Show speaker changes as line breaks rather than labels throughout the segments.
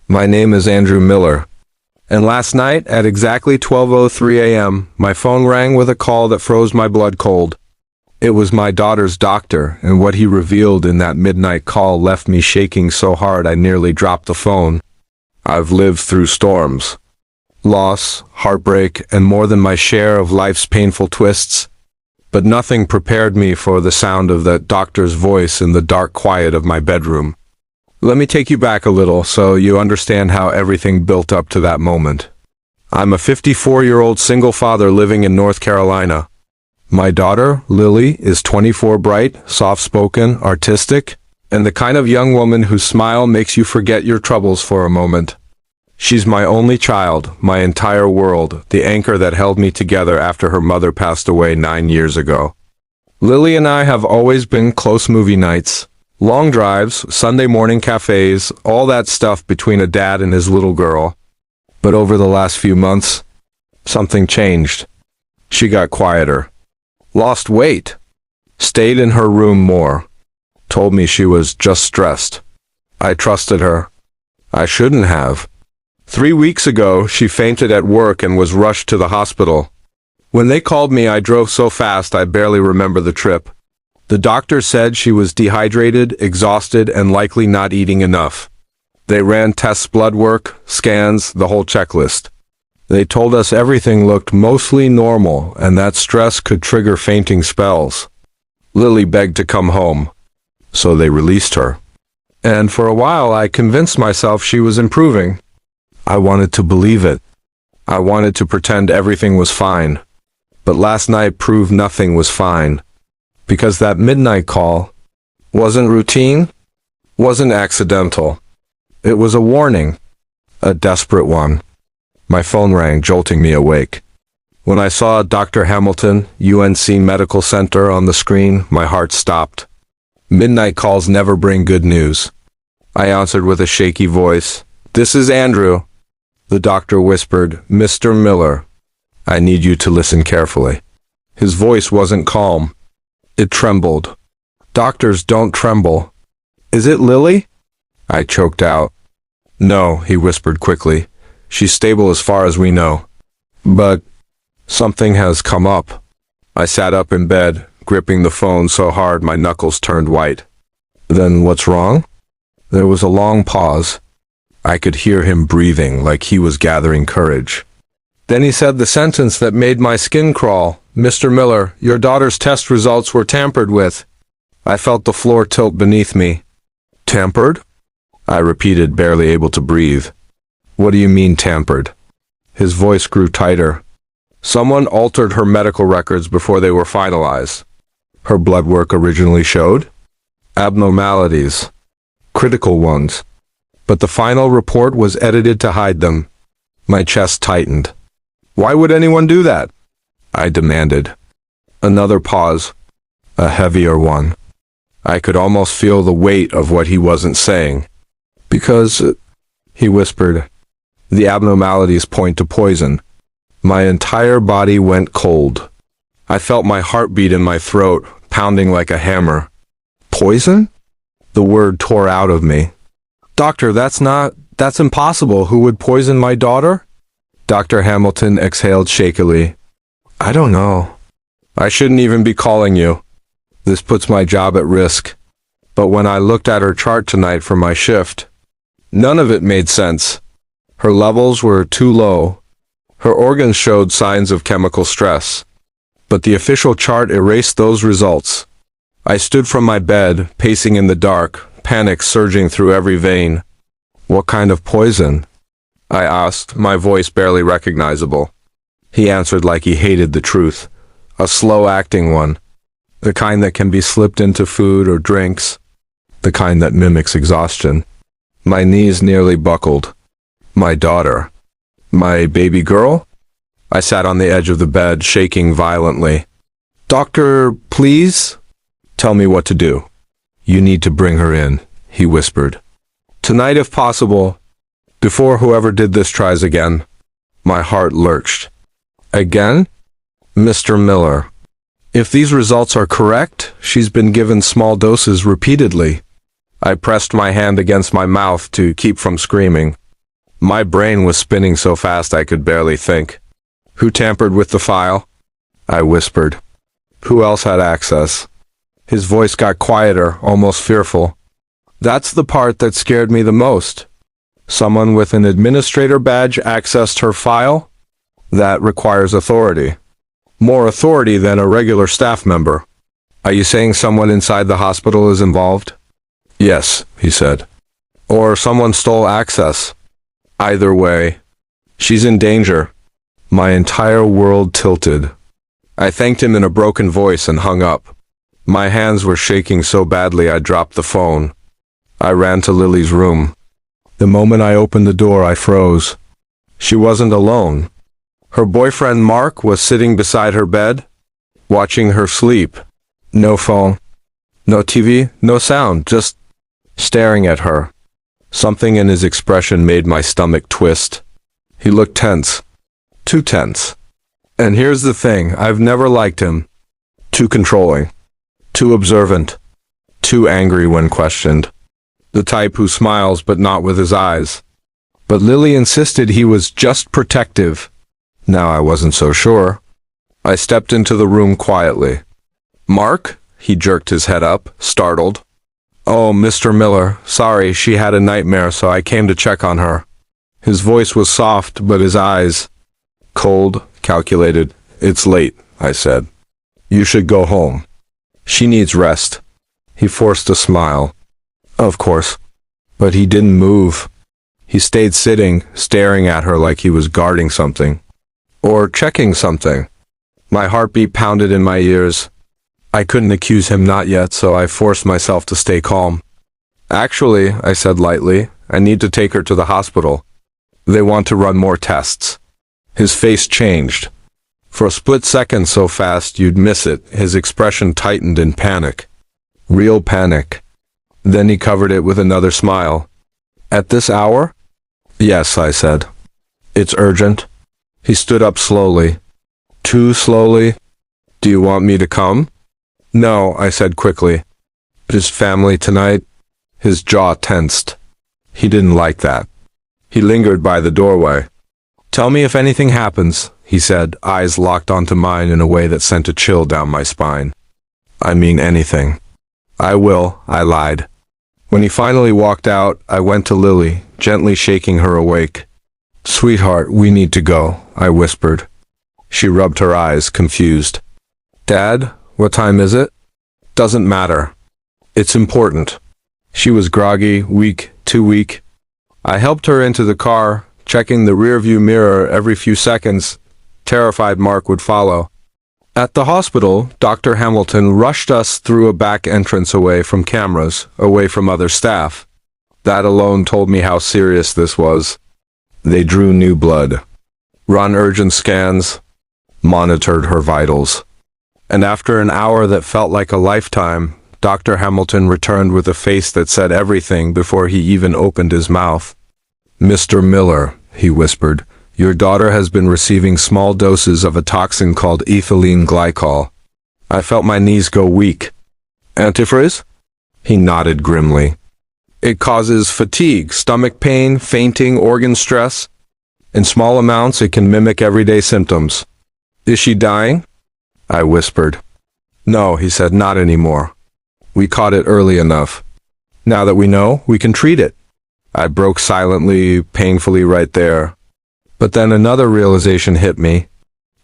My name is Andrew Miller. And last night, at exactly 12:03 a.m., my phone rang with a call that froze my blood cold. It was my daughter's doctor, and what he revealed in that midnight call left me shaking so hard I nearly dropped the phone. I've lived through storms, loss, heartbreak, and more than my share of life's painful twists, but nothing prepared me for the sound of that doctor's voice in the dark quiet of my bedroom. Let me take you back a little so you understand how everything built up to that moment. I'm a 54-year-old single father living in North Carolina. My daughter, Lily, is 24, bright, soft-spoken, artistic, and the kind of young woman whose smile makes you forget your troubles for a moment. She's my only child, my entire world, the anchor that held me together after her mother passed away 9 years ago. Lily and I have always been close movie nights. Long drives, Sunday morning cafes, all that stuff between a dad and his little girl. But over the last few months, something changed. She got quieter, lost weight, stayed in her room more, told me she was just stressed. I trusted her. I shouldn't have. 3 weeks ago, she fainted at work and was rushed to the hospital. When they called me, I drove so fast I barely remember the trip. The doctor said she was dehydrated, exhausted, and likely not eating enough. They ran tests, blood work, scans, the whole checklist. They told us everything looked mostly normal and that stress could trigger fainting spells. Lily begged to come home, so they released her. And for a while I convinced myself she was improving. I wanted to believe it. I wanted to pretend everything was fine. But last night proved nothing was fine. Because that midnight call wasn't routine, wasn't accidental. It was a warning, a desperate one. My phone rang, jolting me awake. When I saw Dr. Hamilton, UNC Medical Center on the screen, my heart stopped. Midnight calls never bring good news. I answered with a shaky voice. "This is Andrew." The doctor whispered, "Mr. Miller, I need you to listen carefully." His voice wasn't calm. It trembled. Doctors don't tremble. "Is it Lily?" I choked out. "No," he whispered quickly. "She's stable as far as we know. But something has come up." I sat up in bed, gripping the phone so hard my knuckles turned white. "Then what's wrong?" There was a long pause. I could hear him breathing like he was gathering courage. Then he said the sentence that made my skin crawl. "Mr. Miller, your daughter's test results were tampered with." I felt the floor tilt beneath me. "Tampered?" I repeated, barely able to breathe. "What do you mean tampered?" His voice grew tighter. "Someone altered her medical records before they were finalized. Her blood work originally showed abnormalities, critical ones. But the final report was edited to hide them." My chest tightened. "Why would anyone do that?" I demanded. Another pause, a heavier one. I could almost feel the weight of what he wasn't saying. "Because," he whispered, "the abnormalities point to poison." My entire body went cold. I felt my heartbeat in my throat, pounding like a hammer. "Poison?" The word tore out of me. "Doctor, that's impossible. Who would poison my daughter?" Dr. Hamilton exhaled shakily. "I don't know. I shouldn't even be calling you. This puts my job at risk. But when I looked at her chart tonight for my shift, none of it made sense. Her levels were too low. Her organs showed signs of chemical stress. But the official chart erased those results." I stood from my bed, pacing in the dark, panic surging through every vein. "What kind of poison?" I asked, my voice barely recognizable. He answered like he hated the truth. "A slow-acting one. The kind that can be slipped into food or drinks. The kind that mimics exhaustion." My knees nearly buckled. My daughter. My baby girl? I sat on the edge of the bed, shaking violently. "Doctor, please?" "Tell me what to do." "You need to bring her in," he whispered. "Tonight if possible, before whoever did this tries again." My heart lurched. "Again?" "Mr. Miller, if these results are correct, she's been given small doses repeatedly." I pressed my hand against my mouth to keep from screaming. My brain was spinning so fast I could barely think. Who tampered with the file? I whispered. Who else had access? His voice got quieter, almost fearful. That's the part that scared me the most. Someone with an administrator badge accessed her file? That requires authority. More authority than a regular staff member. Are you saying someone inside the hospital is involved? Yes, he said. Or someone stole access. Either way, she's in danger. My entire world tilted. I thanked him in a broken voice and hung up. My hands were shaking so badly I dropped the phone. I ran to Lily's room. The moment I opened the door, I froze. She wasn't alone. Her boyfriend Mark was sitting beside her bed, watching her sleep. No phone, no TV, no sound, just staring at her. Something in his expression made my stomach twist. He looked tense. Too tense. And here's the thing, I've never liked him. Too controlling. Too observant. Too angry when questioned. The type who smiles but not with his eyes. But Lily insisted he was just protective. Now I wasn't so sure. I stepped into the room quietly. Mark? He jerked his head up, startled. Oh, Mr. Miller, sorry, she had a nightmare, so I came to check on her. His voice was soft, but his eyes cold, calculated. It's late, I said. You should go home. She needs rest. He forced a smile. Of course. But he didn't move. He stayed sitting, staring at her like he was guarding something. Or checking something. My heartbeat pounded in my ears. I couldn't accuse him not yet, so I forced myself to stay calm. Actually, I said lightly, I need to take her to the hospital. They want to run more tests. His face changed. For a split second so fast you'd miss it, his expression tightened in panic. Real panic. Then he covered it with another smile. At this hour? Yes, I said. It's urgent. He stood up slowly. Too slowly. Do you want me to come? No, I said quickly. His family tonight? His jaw tensed. He didn't like that. He lingered by the doorway. Tell me if anything happens, he said, eyes locked onto mine in a way that sent a chill down my spine. I mean anything. I will, I lied. When he finally walked out, I went to Lily, gently shaking her awake. Sweetheart, we need to go, I whispered. She rubbed her eyes, confused. Dad, what time is it? Doesn't matter. It's important. She was groggy, weak, too weak. I helped her into the car, checking the rearview mirror every few seconds, terrified Mark would follow. At the hospital, Dr. Hamilton rushed us through a back entrance away from cameras, away from other staff. That alone told me how serious this was. They drew new blood, run urgent scans, monitored her vitals. And after an hour that felt like a lifetime, Dr. Hamilton returned with a face that said everything before he even opened his mouth. Mr. Miller, he whispered, your daughter has been receiving small doses of a toxin called ethylene glycol. I felt my knees go weak. Antifreeze? He nodded grimly. It causes fatigue, stomach pain, fainting, organ stress. In small amounts, it can mimic everyday symptoms. Is she dying? I whispered. No, he said, not anymore. We caught it early enough. Now that we know, we can treat it. I broke silently, painfully right there. But then another realization hit me.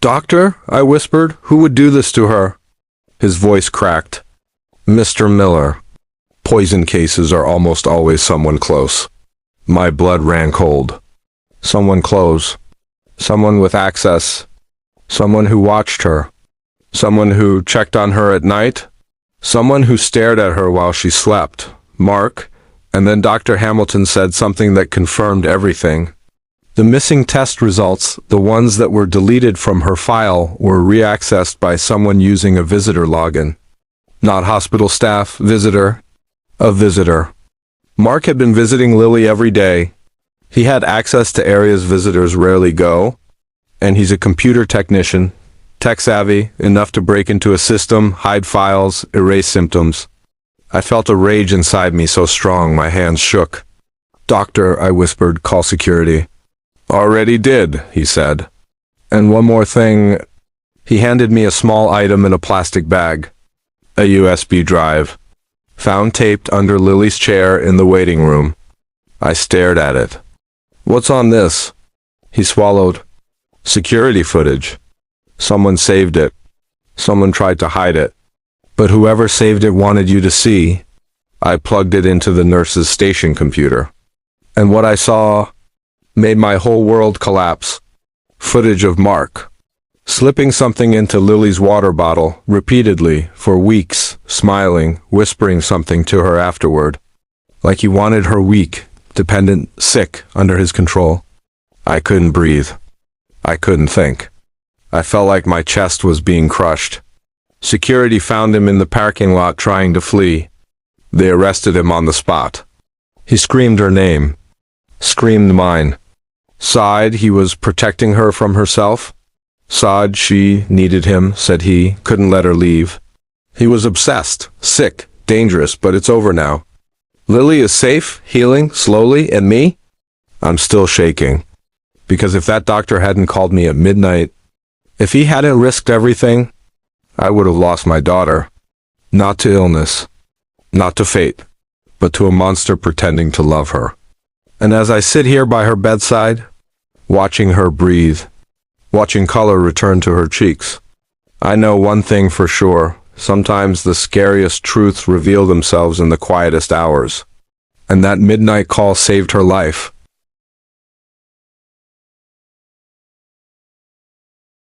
Doctor, I whispered, who would do this to her? His voice cracked. Mr. Miller. Poison cases are almost always someone close. My blood ran cold. Someone close. Someone with access. Someone who watched her. Someone who checked on her at night. Someone who stared at her while she slept. Mark. And then Dr. Hamilton said something that confirmed everything. The missing test results, the ones that were deleted from her file, were reaccessed by someone using a visitor login. Not hospital staff, visitor. A visitor. Mark had been visiting Lily every day. He had access to areas visitors rarely go. And he's a computer technician, tech-savvy, enough to break into a system, hide files, erase symptoms. I felt a rage inside me so strong my hands shook. "Doctor," I whispered, "call security." "Already did," he said. "And one more thing." He handed me a small item in a plastic bag. A USB drive. Found taped under Lily's chair in the waiting room. I stared at it. "What's on this?" He swallowed. "Security footage. Someone saved it. Someone tried to hide it. But whoever saved it wanted you to see." I plugged it into the nurse's station computer. And what I saw made my whole world collapse. Footage of Mark slipping something into Lily's water bottle repeatedly for weeks, smiling, whispering something to her afterward, like he wanted her weak, dependent, sick, under his control. I couldn't breathe. I couldn't think. I felt like my chest was being crushed. Security found him in the parking lot trying to flee. They arrested him on the spot. He screamed her name. Screamed mine. Sighed he was protecting her from herself. Sighed she needed him, said he, couldn't let her leave. He was obsessed, sick, dangerous, but it's over now. Lily is safe, healing, slowly, and me? I'm still shaking. Because if that doctor hadn't called me at midnight, if he hadn't risked everything, I would have lost my daughter. Not to illness, not to fate, but to a monster pretending to love her. And as I sit here by her bedside, watching her breathe, watching color return to her cheeks, I know one thing for sure. Sometimes the scariest truths reveal themselves in the quietest hours. And that midnight call saved her life.